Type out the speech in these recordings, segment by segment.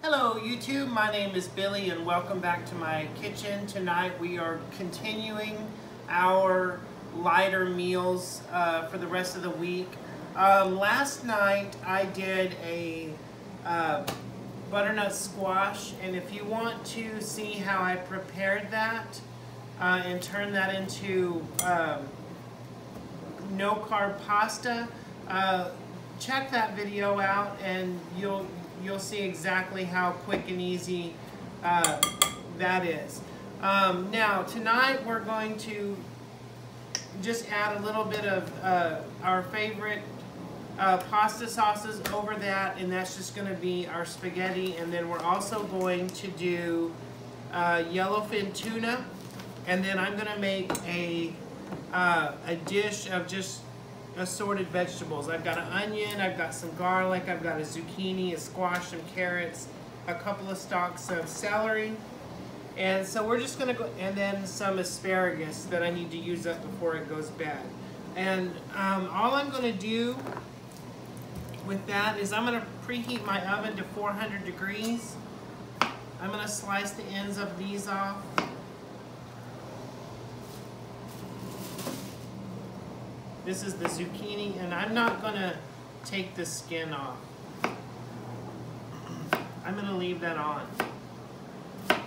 Hello YouTube, my name is Billy and welcome back to my kitchen. Tonight we are continuing our lighter meals for the rest of the week. Last night I did a butternut squash, and if you want to see how I prepared that and turn that into no carb pasta, check that video out and you'll see exactly how quick and easy that is. Now tonight we're going to just add a little bit of our favorite pasta sauces over that, and that's just going to be our spaghetti. And then we're also going to do yellowfin tuna, and then I'm going to make a dish of just assorted vegetables. I've got an onion, I've got some garlic, I've got a zucchini, a squash, some carrots, a couple of stalks of celery, and so we're just gonna go, and then some asparagus that I need to use up before it goes bad. And all I'm gonna do with that is I'm gonna preheat my oven to 400 degrees. I'm gonna slice the ends of these off. This is the zucchini, and I'm not gonna take the skin off. I'm gonna leave that on.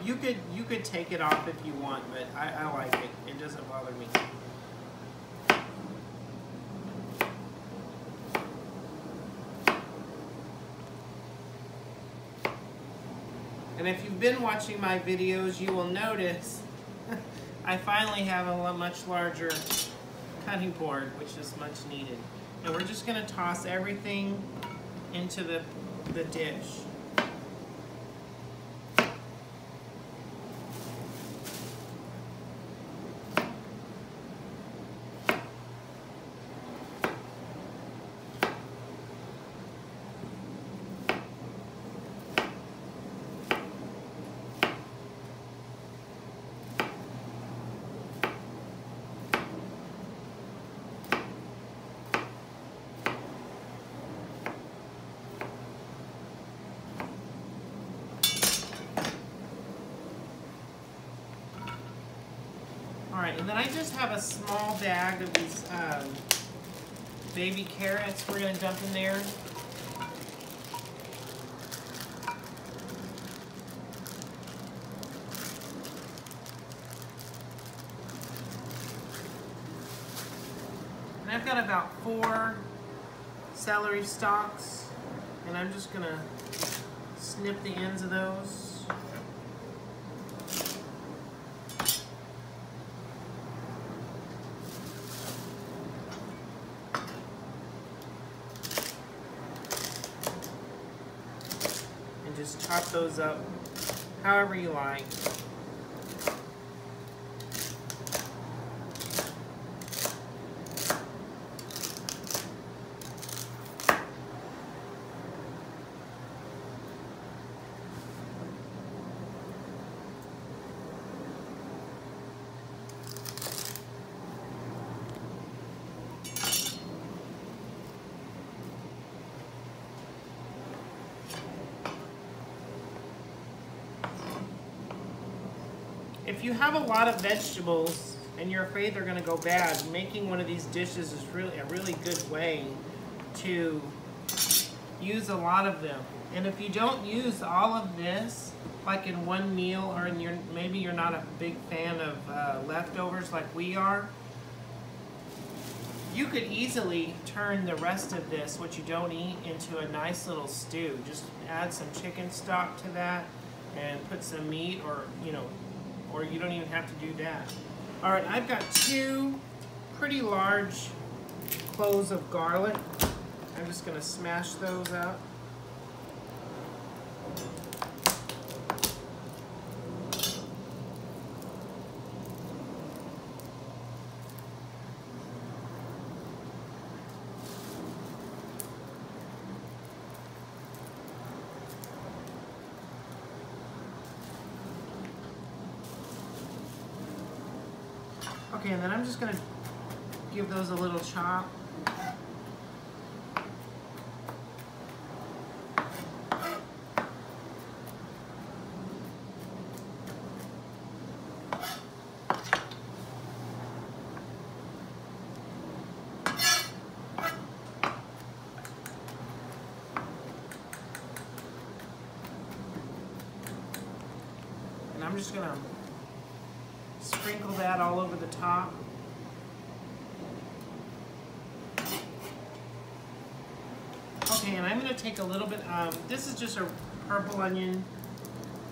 You could take it off if you want, but I like it. It doesn't bother me. And if you've been watching my videos, you will notice I finally have a much larger cutting board, which is much needed. And we're just going to toss everything into the dish. Alright, and then I just have a small bag of these baby carrots we're going to dump in there. And I've got about 4 celery stalks, and I'm just going to snip the ends of those. Just chop those up however you like. If you have a lot of vegetables and you're afraid they're going to go bad, making one of these dishes is really a really good way to use a lot of them. And if you don't use all of this, like in one meal, or maybe you're not a big fan of leftovers like we are, you could easily turn the rest of this, what you don't eat, into a nice little stew. Just add some chicken stock to that and put some meat, or or you don't even have to do that. All right, I've got 2 pretty large cloves of garlic. I'm just gonna smash those up. Okay, and then I'm just going to give those a little chop. just gonna sprinkle that all over the top. Okay, and I'm gonna take a little bit, this is just a purple onion.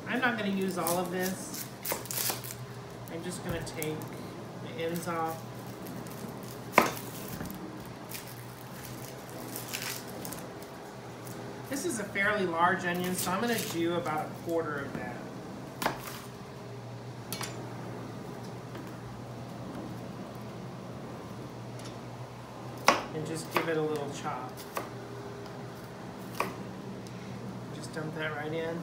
I'm not gonna use all of this. I'm just gonna take the ends off. This is a fairly large onion, so I'm gonna do about 1/4 of that. And just give it a little chop. Just dump that right in.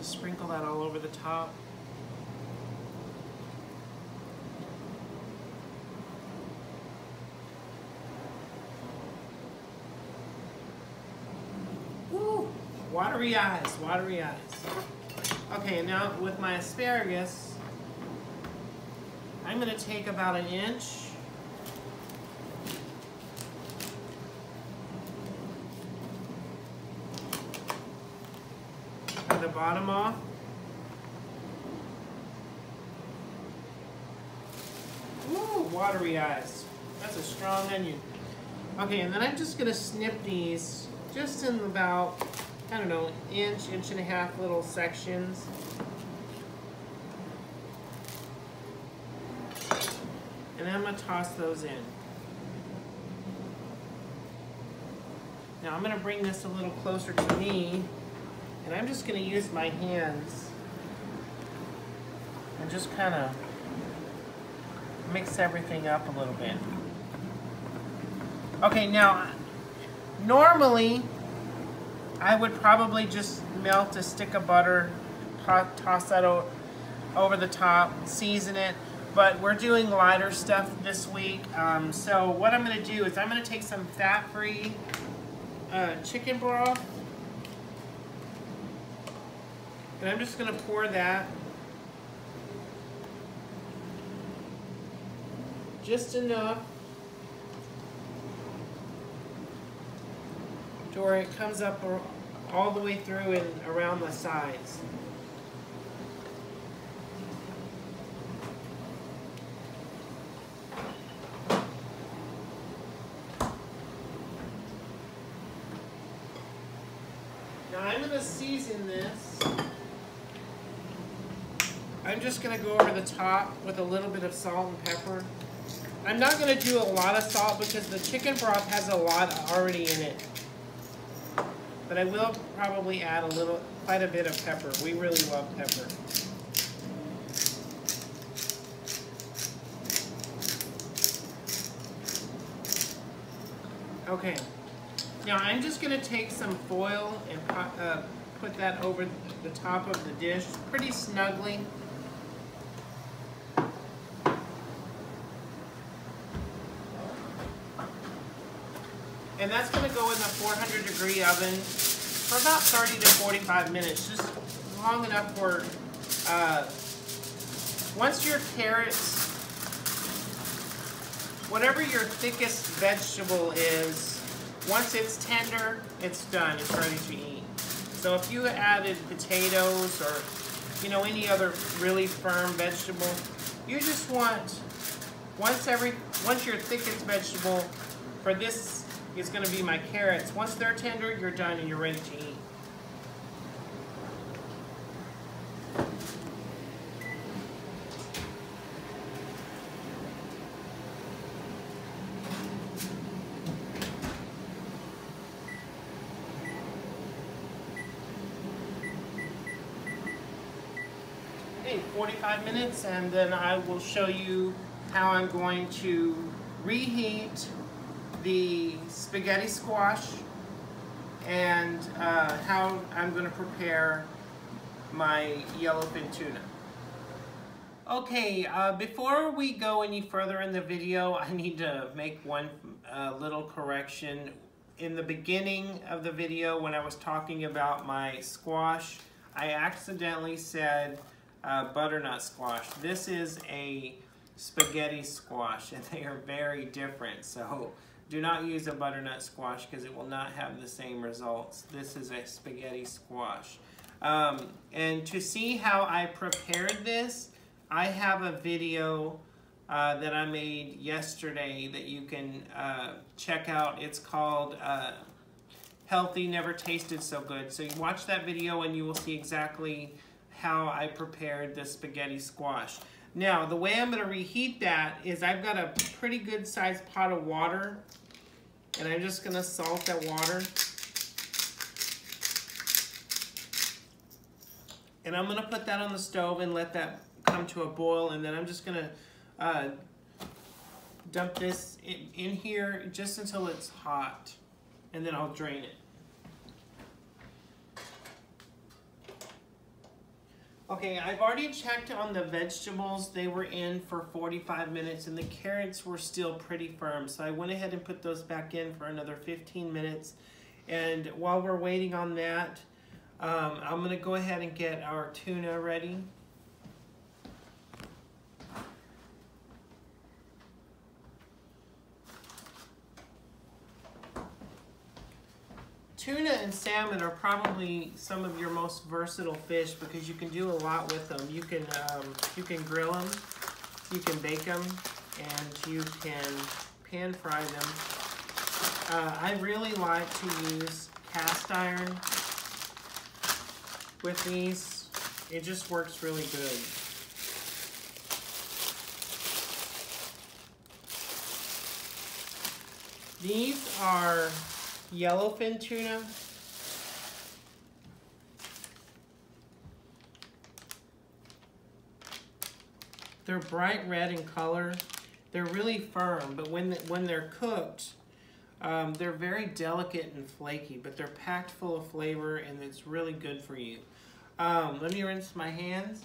Sprinkle that all over the top. Woo! Watery eyes, watery eyes. Okay, now with my asparagus, I'm going to take about 1 inch. The bottom off. Ooh, watery eyes. That's a strong onion. Okay, and then I'm just gonna snip these just in about, I don't know, inch and a half little sections. And then I'm gonna toss those in. Now I'm gonna bring this a little closer to me. And I'm just going to use my hands and just kind of mix everything up a little bit. Okay, now, normally, I would probably just melt a stick of butter, toss that over the top, season it, but we're doing lighter stuff this week. So what I'm going to do is I'm going to take some fat-free chicken broth. And I'm just going to pour that just enough to where it comes up all the way through and around the sides. Now I'm going to season this. I'm just going to go over the top with a little bit of salt and pepper. I'm not going to do a lot of salt because the chicken broth has a lot already in it. But I will probably add quite a bit of pepper. We really love pepper. Okay. Now I'm just going to take some foil and put that over the top of the dish pretty snugly. And that's going to go in the 400-degree oven for about 30 to 45 minutes, just long enough for, once your carrots, whatever your thickest vegetable is, once it's tender, it's done, it's ready to eat. So if you added potatoes or, you know, any other really firm vegetable, you just want, once your thickest vegetable, for this is going to be my carrots. Once they're tender, you're done and you're ready to eat. Okay, 45 minutes, and then I will show you how I'm going to reheat the spaghetti squash and how I'm going to prepare my yellowfin tuna. Okay, before we go any further in the video, I need to make one little correction. In the beginning of the video, when I was talking about my squash, I accidentally said butternut squash. This is a spaghetti squash, and they are very different. So do not use a butternut squash because it will not have the same results. This is a spaghetti squash. And to see how I prepared this, I have a video that I made yesterday that you can check out. It's called Healthy Never Tasted So Good. So you watch that video and you will see exactly how I prepared the spaghetti squash. Now, the way I'm going to reheat that is I've got a pretty good sized pot of water, and I'm just going to salt that water. And I'm going to put that on the stove and let that come to a boil, and then I'm just going to dump this in here just until it's hot, and then I'll drain it. Okay, I've already checked on the vegetables. They were in for 45 minutes, and the carrots were still pretty firm, so I went ahead and put those back in for another 15 minutes. And while we're waiting on that, I'm going to go ahead and get our tuna ready. Tuna and salmon are probably some of your most versatile fish because you can do a lot with them. You can grill them, you can bake them, and you can pan fry them. I really like to use cast iron with these. It just works really good. These are yellowfin tuna. They're bright red in color. They're really firm, but when they're cooked, they're very delicate and flaky, but they're packed full of flavor, and it's really good for you. Let me rinse my hands.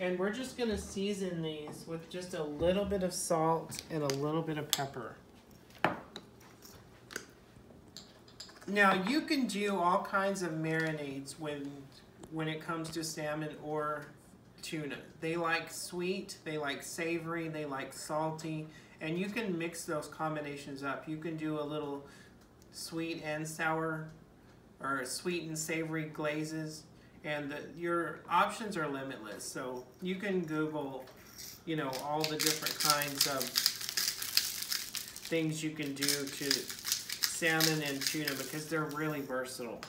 And we're just going to season these with just a little bit of salt and a little bit of pepper. Now, you can do all kinds of marinades when it comes to salmon or tuna. They like sweet, they like savory, they like salty, and you can mix those combinations up. You can do a little sweet and sour, or sweet and savory glazes. And your options are limitless. So you can Google, you know, all the different kinds of things you can do to salmon and tuna because they're really versatile.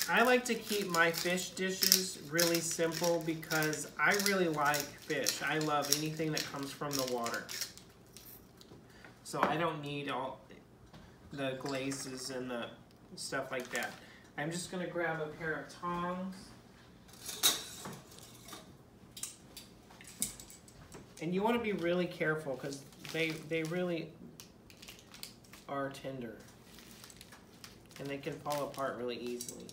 I like to keep my fish dishes really simple because I really like fish. I love anything that comes from the water. So I don't need all the glazes and the stuff like that. I'm just going to grab a pair of tongs. And you want to be really careful because they really are tender. And they can fall apart really easily.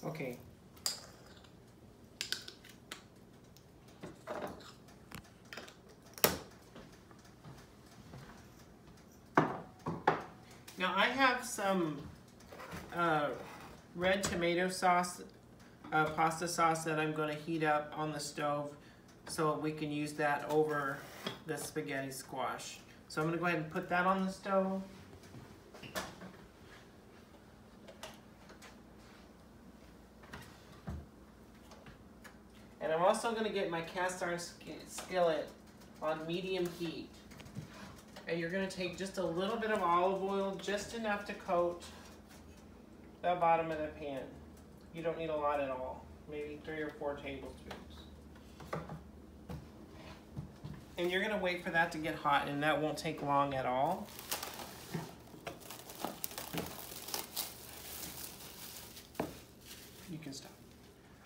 Okay. Now I have some red tomato sauce, pasta sauce that I'm going to heat up on the stove so we can use that over the spaghetti squash. So I'm going to go ahead and put that on the stove. And I'm also also going to get my cast iron skillet on medium heat. And you're going to take just a little bit of olive oil, just enough to coat the bottom of the pan. You don't need a lot at all, maybe 3 or 4 tablespoons. And you're going to wait for that to get hot, and that won't take long at all. You can stop.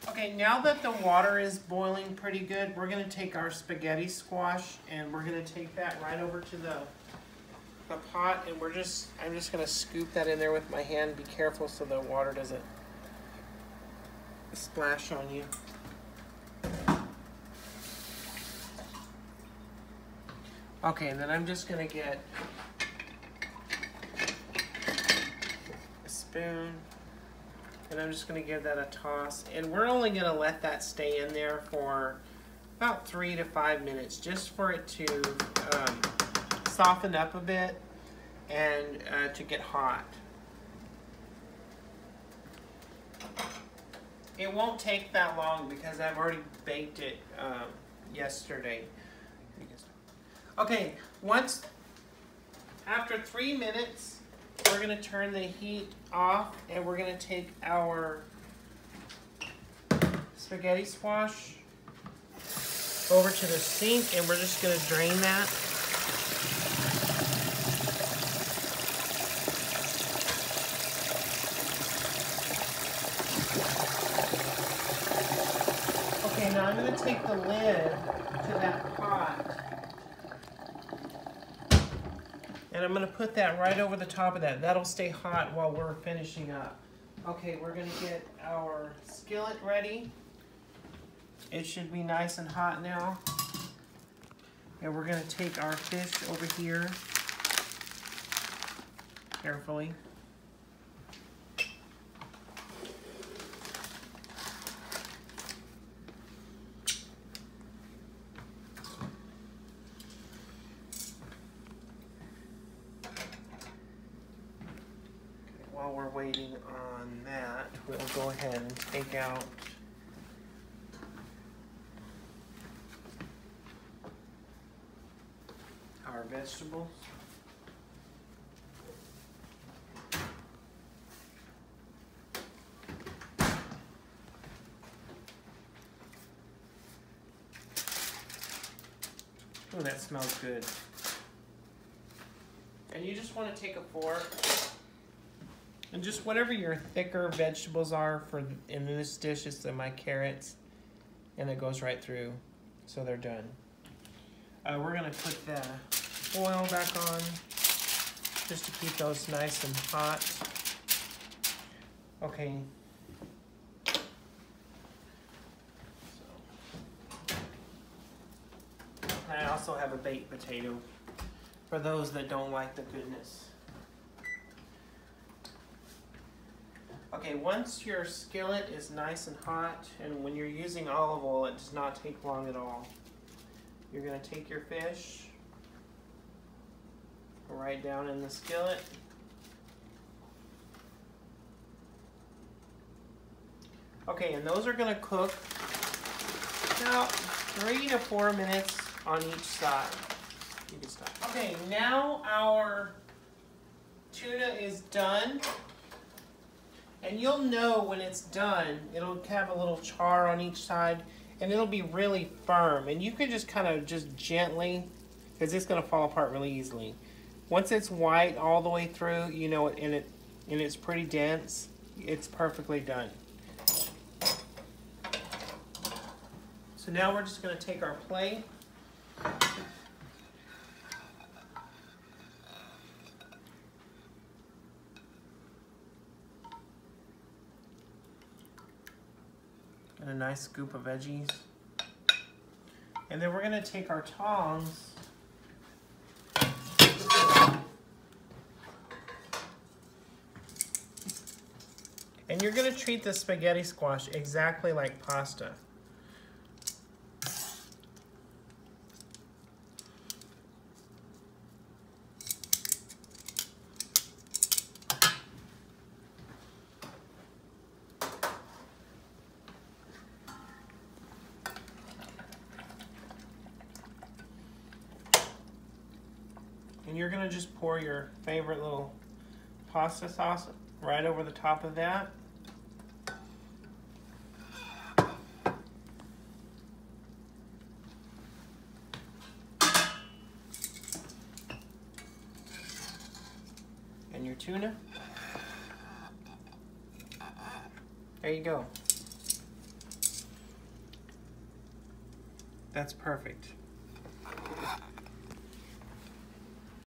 Okay, now that the water is boiling pretty good, we're going to take our spaghetti squash and we're going to take that right over to the pot, and I'm just going to scoop that in there with my hand. Be careful so the water doesn't splash on you. Okay, and then I'm just going to get a spoon. And I'm just going to give that a toss. And we're only going to let that stay in there for about 3 to 5 minutes, just for it to soften up a bit and to get hot. It won't take that long because I've already baked it yesterday. Okay, after 3 minutes, we're going to turn the heat off and we're going to take our spaghetti squash over to the sink and we're just going to drain that. Okay, now I'm going to take the lid to that pot. And I'm going to put that right over the top of that. That'll stay hot while we're finishing up. Okay, we're going to get our skillet ready. It should be nice and hot now. And we're going to take our fish over here carefully. While we're waiting on that, we'll go ahead and take out our vegetables. Oh, that smells good. And you just want to take a fork and just whatever your thicker vegetables are in this dish, is my carrots, and it goes right through, so they're done. We're gonna put the oil back on just to keep those nice and hot. Okay. I also have a baked potato for those that don't like the goodness. Okay, once your skillet is nice and hot, and when you're using olive oil, it does not take long at all. You're going to take your fish, right down in the skillet. Okay, and those are going to cook about 3 to 4 minutes on each side. You can stop. Okay, now our tuna is done. And you'll know when it's done, it'll have a little char on each side, and it'll be really firm. And you can just kind of just gently, because it's going to fall apart really easily. Once it's white all the way through, you know, and it's pretty dense, it's perfectly done. So now we're just going to take our plate. And a nice scoop of veggies. And then we're going to take our tongs and you're going to treat the spaghetti squash exactly like pasta. And you're gonna just pour your favorite little pasta sauce right over the top of that. And your tuna. There you go. That's perfect.